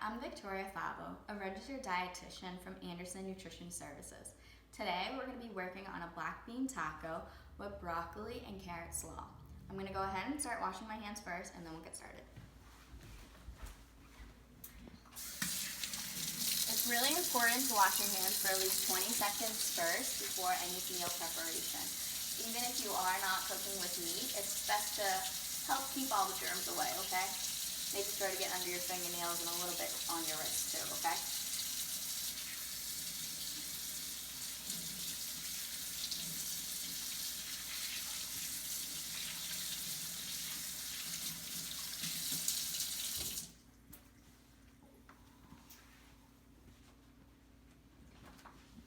I'm Victoria Favo, a registered dietitian from Anderson Nutrition Services. Today we're going to be working on a black bean taco with broccoli and carrot slaw. I'm going to go ahead and start washing my hands first and then we'll get started. It's really important to wash your hands for at least 20 seconds first before any meal preparation. Even if you are not cooking with meat, it's best to help keep all the germs away, okay? Make sure to get under your fingernails and a little bit on your wrist too, okay?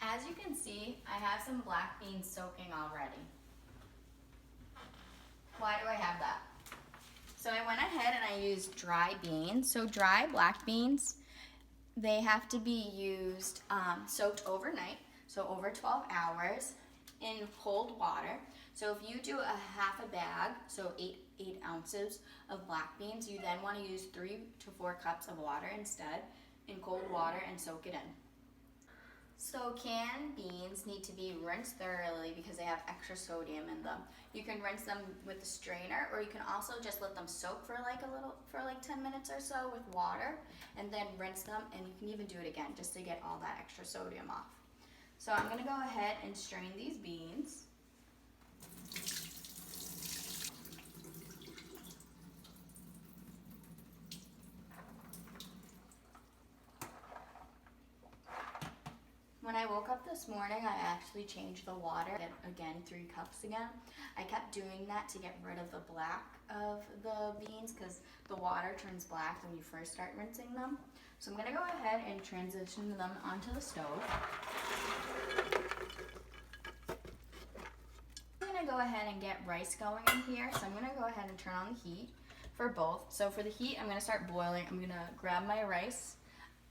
As you can see, I have some black beans soaking already. Why do I have that? So I went ahead and I used dry beans. So dry black beans, they have to be used soaked overnight, so over 12 hours in cold water. So if you do a half a bag, so eight ounces of black beans, you then want to use 3 to 4 cups of water instead in cold water and soak it in. So canned beans need to be rinsed thoroughly because they have extra sodium in them. You can rinse them with a strainer, or you can also just let them soak for like 10 minutes or so with water and then rinse them, and you can even do it again just to get all that extra sodium off. So I'm gonna go ahead and strain these beans. When I woke up this morning, I actually changed the water, again 3 cups again. I kept doing that to get rid of the black of the beans because the water turns black when you first start rinsing them. So I'm gonna go ahead and transition them onto the stove. I'm gonna go ahead and get rice going in here. So I'm gonna go ahead and turn on the heat for both. So for the heat, I'm gonna start boiling. I'm gonna grab my rice.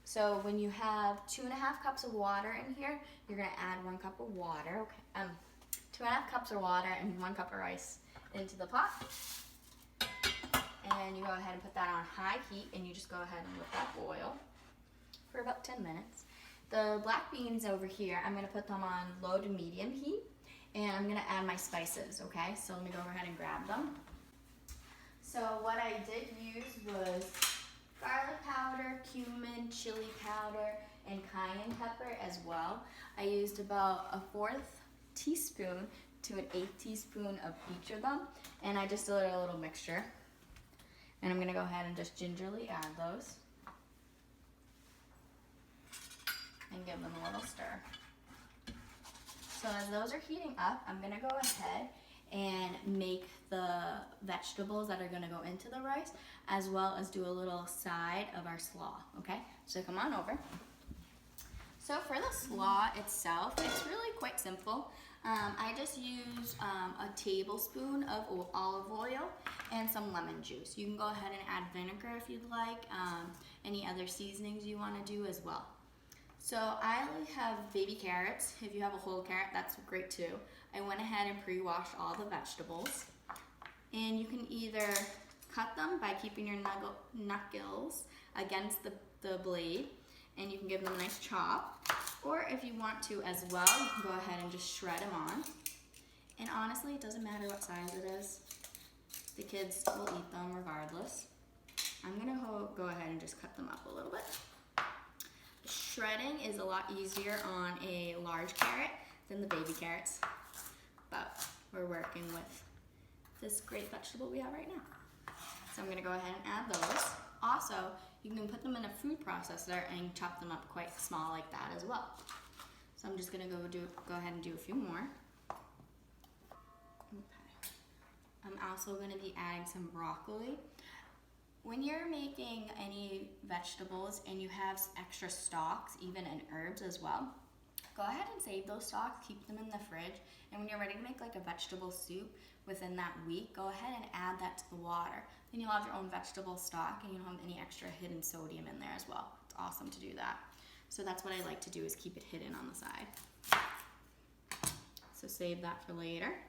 So when you have 2.5 cups of water in here, you're gonna add 1 cup of water. Okay, 2.5 cups of water and 1 cup of rice into the pot. And you go ahead and put that on high heat, and you just go ahead and let that boil for about 10 minutes. The black beans over here, I'm gonna put them on low to medium heat, and I'm gonna add my spices, okay? So let me go ahead and grab them. So what I did use was garlic powder, cumin, chili powder, and cayenne pepper as well. I used about a 1/4 teaspoon to an 1/8 teaspoon of each of them, and I just did a little mixture. And I'm gonna go ahead and just gingerly add those and give them a little stir. So as those are heating up, I'm gonna go ahead and make the vegetables that are gonna go into the rice, as well as do a little side of our slaw, okay? So come on over. So for the slaw itself, it's really quite simple. I just use a tablespoon of olive oil and some lemon juice. You can go ahead and add vinegar if you'd like, any other seasonings you wanna do as well. So I have baby carrots. If you have a whole carrot, that's great too. I went ahead and pre-washed all the vegetables. And you can either cut them by keeping your knuckles against the blade, and you can give them a nice chop. Or if you want to as well, you can go ahead and just shred them on. And honestly, it doesn't matter what size it is. The kids will eat them regardless. I'm gonna go ahead and just cut them up a little bit. Shredding is a lot easier on a large carrot than the baby carrots, but we're working with this great vegetable we have right now. So I'm gonna go ahead and add those. Also, you can put them in a food processor and chop them up quite small like that as well. So I'm just gonna go ahead and do a few more. Okay. I'm also gonna be adding some broccoli. When you're making any vegetables and you have extra stalks, even in herbs as well, go ahead and save those stalks, keep them in the fridge, and when you're ready to make like a vegetable soup within that week, go ahead and add that to the water. Then you'll have your own vegetable stock and you don't have any extra hidden sodium in there as well. It's awesome to do that. So that's what I like to do, is keep it hidden on the side. So save that for later.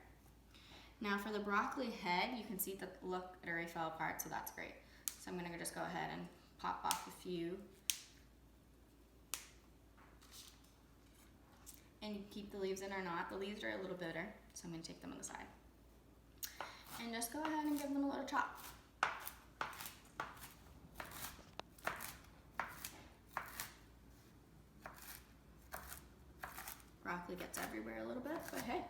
Now for the broccoli head, you can see that, look, it already fell apart, so that's great. So I'm gonna just go ahead and pop off a few and you keep the leaves in or not. The leaves are a little bitter, so I'm gonna take them on the side. And just go ahead and give them a little chop. Broccoli gets everywhere a little bit, but hey.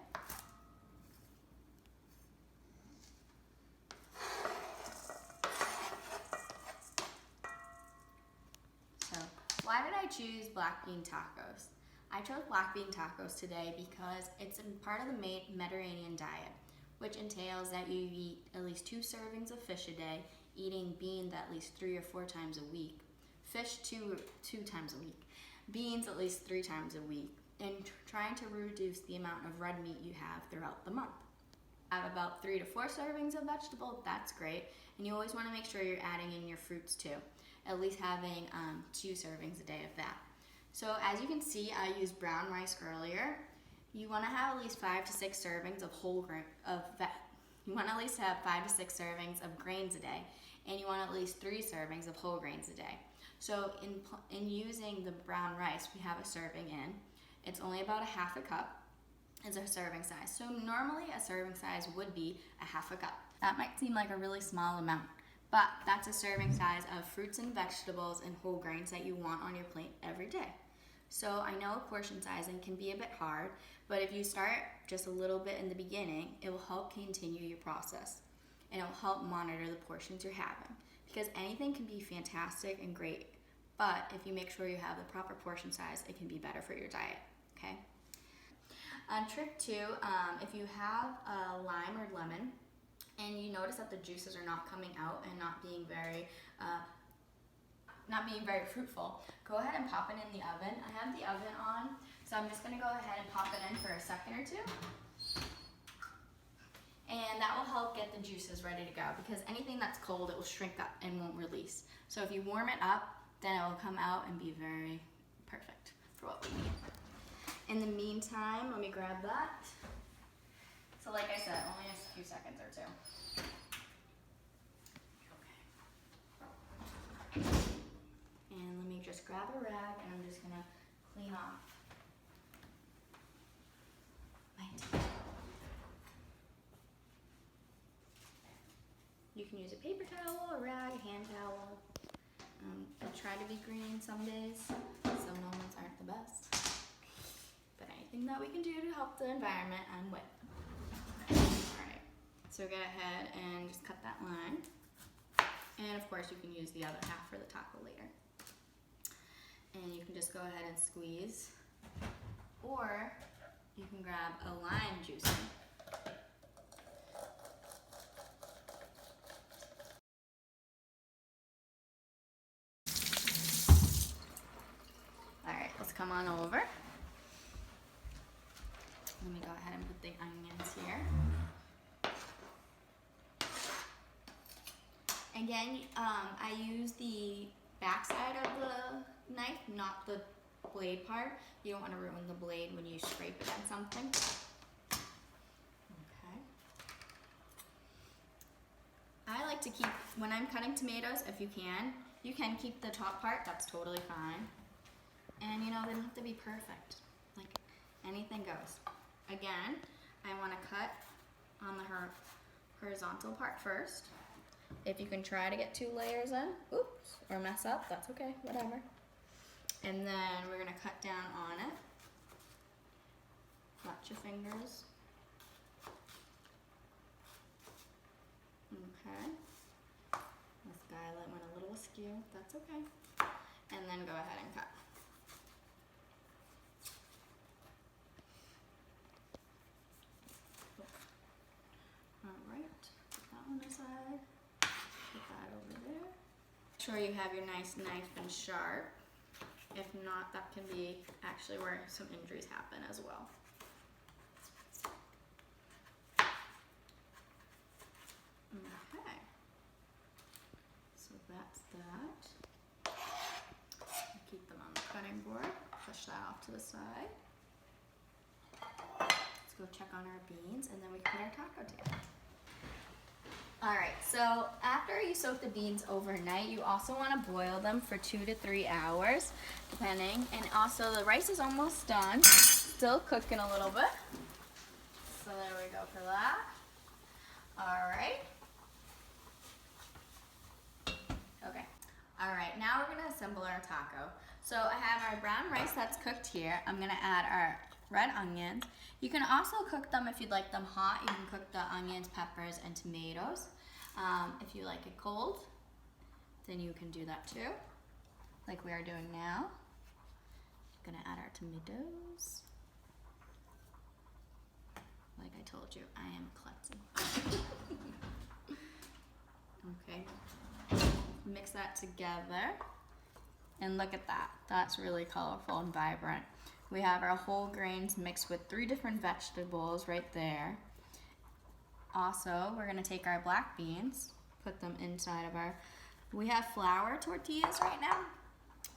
So, why did I choose black bean tacos? I chose black bean tacos today because it's a part of the Mediterranean diet, which entails that you eat at least 2 servings of fish a day, eating beans at least 3 or 4 times a week, fish two times a week, beans at least 3 times a week, and trying to reduce the amount of red meat you have throughout the month. Have about 3 to 4 servings of vegetable, that's great, and you always want to make sure you're adding in your fruits too, at least having 2 servings a day of that. So as you can see, I used brown rice earlier. You want to have at least 5 to 6 servings of whole grain You want to at least have 5 to 6 servings of grains a day, and you want at least 3 servings of whole grains a day. So in using the brown rice, we have a serving in. It's only about a half a cup is our serving size. So normally a serving size would be a half a cup. That might seem like a really small amount, but that's a serving size of fruits and vegetables and whole grains that you want on your plate every day. So I know portion sizing can be a bit hard, but if you start just a little bit in the beginning, it will help continue your process, and it will help monitor the portions you're having, because anything can be fantastic and great, but if you make sure you have the proper portion size, it can be better for your diet, okay? Trick 2, if you have a lime or lemon, and you notice that the juices are not coming out and not being very fruitful, go ahead and pop it in the oven. I have the oven on, so I'm just gonna go ahead and pop it in for a second or 2. And that will help get the juices ready to go, because anything that's cold, it will shrink up and won't release. So if you warm it up, then it will come out and be very perfect for what we need. In the meantime, let me grab that. So like I said, only a few seconds or 2. And let me just grab a rag, and I'm just gonna clean off my table. You can use a paper towel, a rag, a hand towel. I try to be green some days. Some moments aren't the best. But anything that we can do to help the environment, I'm with. Alright, so go ahead and just cut that line. And of course you can use the other half for the taco later. And you can just go ahead and squeeze, or you can grab a lime juicer. Alright, let's come on over. Let me go ahead and put the onions here. Again, I use the back side of the knife, not the blade part. You don't want to ruin the blade when you scrape it on something. Okay. I like to keep, when I'm cutting tomatoes, if you can keep the top part, that's totally fine. And you know, they don't have to be perfect. Like, anything goes. Again, I want to cut on the horizontal part first. If you can try to get 2 layers in, oops, or mess up, that's okay, whatever. And then we're gonna cut down on it. Watch your fingers. Okay. This guy went a little askew, that's okay. And then go ahead and cut. Alright, put that one aside. Put that over there. Make sure you have your nice knife and sharp. If not, that can be actually where some injuries happen as well. Okay. So that's that. Keep them on the cutting board. Push that off to the side. Let's go check on our beans, and then we can put our taco together. All right, so after you soak the beans overnight, you also want to boil them for 2 to 3 hours, depending. And also the rice is almost done, still cooking a little bit. So there we go for that. All right. Okay. All right, now we're gonna assemble our taco. So I have our brown rice that's cooked here. I'm gonna add our red onions. You can also cook them if you'd like them hot. You can cook the onions, peppers, and tomatoes. If you like it cold, then you can do that too, like we are doing now. I'm gonna add our tomatoes. Like I told you, I am klutzy. Okay, mix that together. And look at that, that's really colorful and vibrant. We have our whole grains mixed with 3 different vegetables right there. Also, we're gonna take our black beans, put them inside of our, we have flour tortillas right now.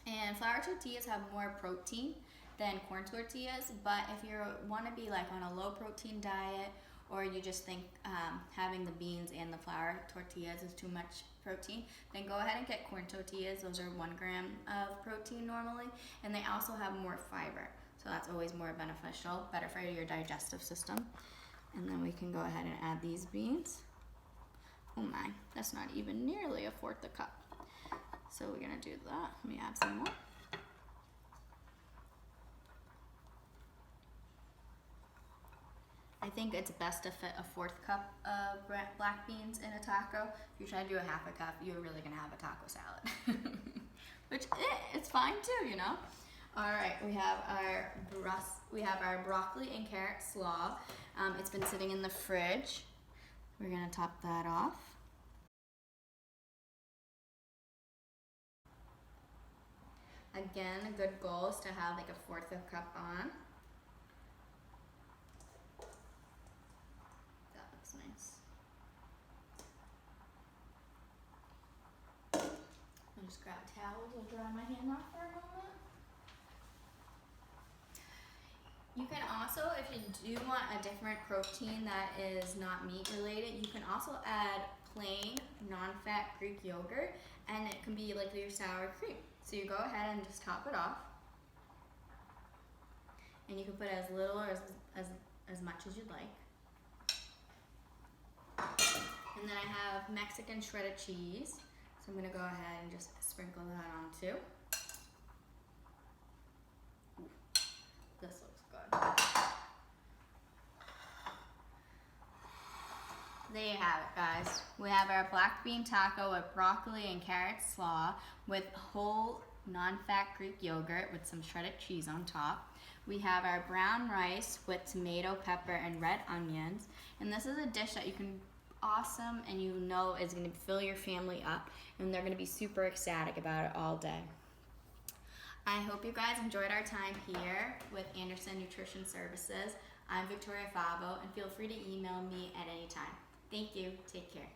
And flour tortillas have more protein than corn tortillas, but if you wanna be like on a low protein diet, or you just think having the beans and the flour tortillas is too much protein, then go ahead and get corn tortillas. Those are 1 gram of protein normally, and they also have more fiber. So that's always more beneficial, better for your digestive system. And then we can go ahead and add these beans. Oh my, that's not even nearly 1/4 a cup. So we're gonna do that. Let me add some more. I think it's best to fit a 1/4 cup of black beans in a taco. If you try to do a 1/2 cup, you're really gonna have a taco salad. Which, it's fine too, you know? All right, we have our broccoli and carrot slaw. It's been sitting in the fridge. We're gonna top that off. Again, a good goal is to have like a 1/4 of a cup on. That looks nice. I'll just grab towels and dry my hand off for a moment. You can also, if you do want a different protein that is not meat related, you can also add plain non-fat Greek yogurt, and it can be like your sour cream. So you go ahead and just top it off, and you can put as little or as much as you'd like. And then I have Mexican shredded cheese, so I'm gonna go ahead and just sprinkle that on too. Ooh, this looks good. There you have it, guys. We have our black bean taco with broccoli and carrot slaw with whole non-fat Greek yogurt with some shredded cheese on top. We have our brown rice with tomato, pepper, and red onions. And this is a dish that you can awesome and you know is going to fill your family up, and they're going to be super ecstatic about it all day. I hope you guys enjoyed our time here with Anderson Nutrition Services. I'm Victoria Favo, and feel free to email me at any time. Thank you. Take care.